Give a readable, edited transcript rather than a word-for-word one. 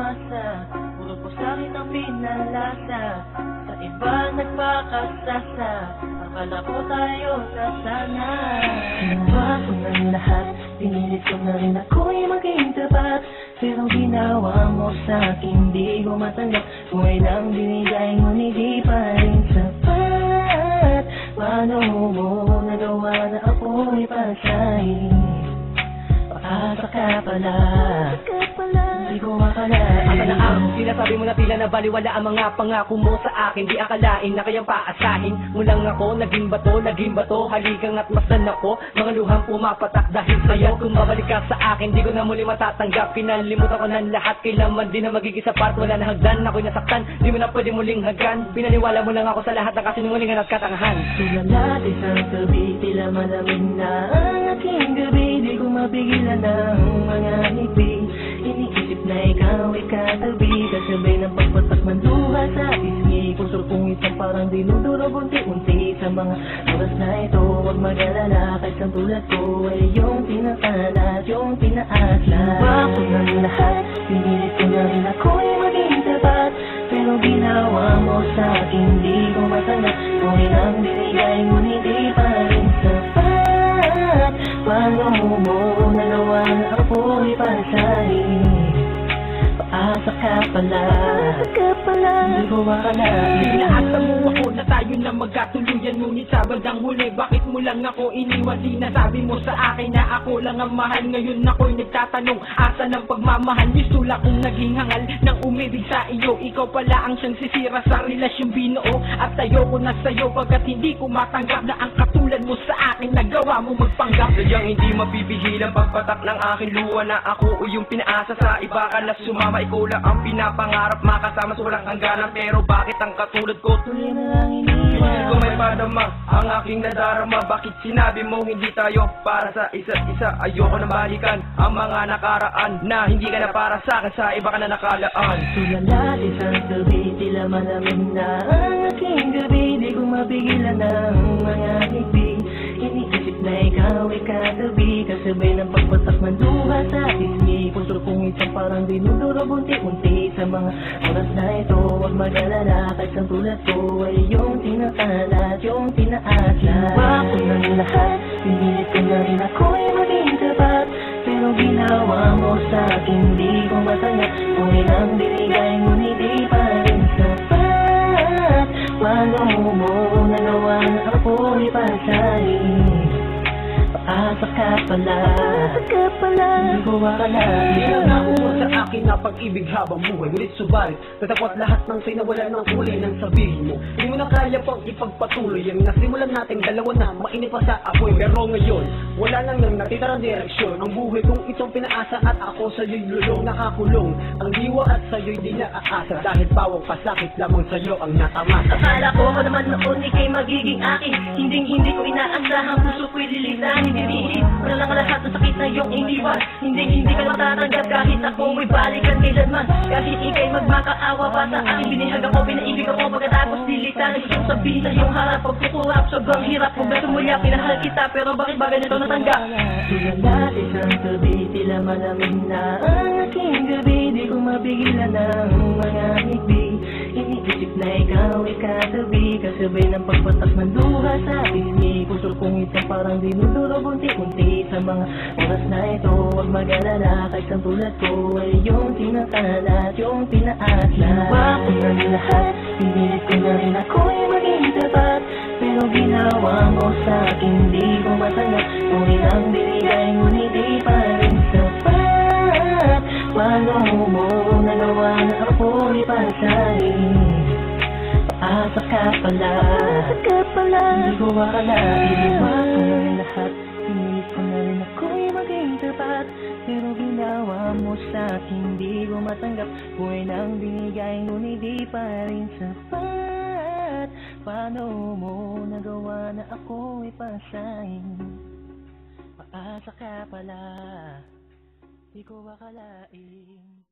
umasa, puro po sa'kin ang pinalasa. Sa iba nagpakasasa, akala ko tayo na sana. Ginawa ko ng lahat, pinilit ko na rin ako'y maging tapat. Pero ginawa mo sa'kin, di ko matanggap. Kung ilang binigay ngunit di pa rin sapat. Paano mo nagawa na ako'y pasahin? Paasa ka pala, di ko akalain. Akala ang sinasabi mo na tila na baliwala ang mga pangako mo sa akin. Di akalain na kayang paasahin mo lang ako. Naging bato, haligang at masdan ako. Mga luhang pumapatak dahil sa'yo. Kung babalik ka sa akin, di ko na muli matatanggap. Pinalimutan ko ng lahat, kailanman di na magiging sapat. Wala na hagdan, ako'y nasaktan, di mo na pwede muling hagan. Pinaniwala mo lang ako sa lahat ng kasinungalingan at katangahan. Sulat isang gabi, tila malamig na ang aking gabi. Di ko mapigilan ng mga ngiti. Iniisip na ikaw ay katabi, kasabay ng pagpatak ng luha sa pisngi. Puso kong isang parang dinudurog unti-unti. Sa mga oras na ito, huwag mag-alala, kahit ang tulad ko ay yung pinakalat, yung pinaasa. Ginawa ko ng lahat, pinilit ko na rin ako'y maging tapat. Pero ginawa mo sa'kin, di ko matanggap. Kung ilang binigay ngunit di pa rin sapat. Paano mo nagawa na ako'y pasahin? Paasa ka pala, di ko akalain. Pinaasa mo ako na tayo na magkatuluyan, ngunit sa bandang huli, bakit mo lang ako iniwan? Sinasabi mo sa akin na ako lang ang mahal. Ngayon ako'y nagtatanong, asa ng pagmamahal? Nistula kong naging hangal nang umibig sa iyo. Ikaw pala ang siyang sisira sa relasyong binuo. At ayoko na sa'yo pagkat hindi ko matanggap na ang katulad mo sa akin nagawa mo magpanggap. Sadyang hindi mapipigilan pagpatak ng aking luha na ako o yung pinaasa sa iba ka na sumama. Ikaw lang ang pinapangarap, makasama sa walang hangganan. Pero bakit ang katulad ko tuloy na lang iniwan? Pilit ko may padama ang aking nadarama. Bakit sinabi mo hindi tayo para sa isa't isa? Ayoko na balikan ang mga nakaraan na hindi ka na para sa akin, sa iba ka na nakalaan. Sulat isang gabi, tila malamig na ang aking gabi. Di ko mapigilan ng mga ngiti. Iniisip na ikaw ay katabi, kasabay ng pagpatak ng luha sa pisngi. Puso kong isang parang dinudurog unti-unti. Sa mga oras na ito, huwag mag-alala, kahit ang tulad ko ay yung tinakalat, yung tinaasa. Ginawa ko ng lahat, pinilit ko na rin ako'y maging tapat. Pero ginawa mo sa'kin, di ko matanggap. Kung ilang binigay ngunit di pa rin sapat. Paano mo nagawa na ako'y pasahin? Paasa ka pala, di ko akalain. Pinangako mo sa akin na pag-ibig habang buhay, ngunit subalit natapot lahat ng sa'y nawala ng kulay ng sabihin mo. Hindi mo na kaya pang ipagpatuloy ang nasimulan natin dalawa na mainit pa sa apoy. Pero ngayon, wala nang natitirang direksyon. Ang buhay kong itong pinaasa at ako sa'yo'y lulong nakakulong. Ang diwa at sa'yo'y di naaasa, dahil bawang pasakit lamang sa'yo ang natamasa. Akala ko naman noon ika'y magiging akin. Hindi ko inaasahan, puso ko'y lilisanin. Hinihip ko na lang lahat ng sakit na iyong iniwan. Hindi ka matatanggap kahit ako may balikan kailanman. Kahit ika'y magmakaawa pa sa akin. Binihag ako, pinaibig ako, pagkatapos nilitan. Gusto kong sabihin sa iyong harap, pagkukurap, sobrang hirap. Kung beso mula, pinahal kita, pero bakit ba ganito natanggap? Sulat isang gabi, tila malamig na ang aking gabi. Di ko mapigilan ng mga ngiti. Iniisip na ikaw ay katabi, kasabay ng pagpatak ng luha sa pisngi. Puso kong isang parang dinudurog unti-unti. Sa mga oras na ito, huwag mag-alala, kahit ang tulad ko ay yung tinakalat, yung pinaasa. Ginawa ko ng lahat, pinilit ko na rin ako'y maging tapat. Pero ginawa mo sa'kin, di ko matanggap. Kung ilang binigay ngunit di pa rin sapat. Paano mo nagawa na ako'y pasahin? Paasa ka pala, di ko akalain. Ginawa ko ng lahat, pinilit ko na rin ako'y maging tapat. Pero ginawa mo sa'kin, di ko matanggap. Kung ilang binigay ngunit di pa rin sapat. Paano mo nagawa na ako'y pasahin? Paasa ka pala, di ko akalain.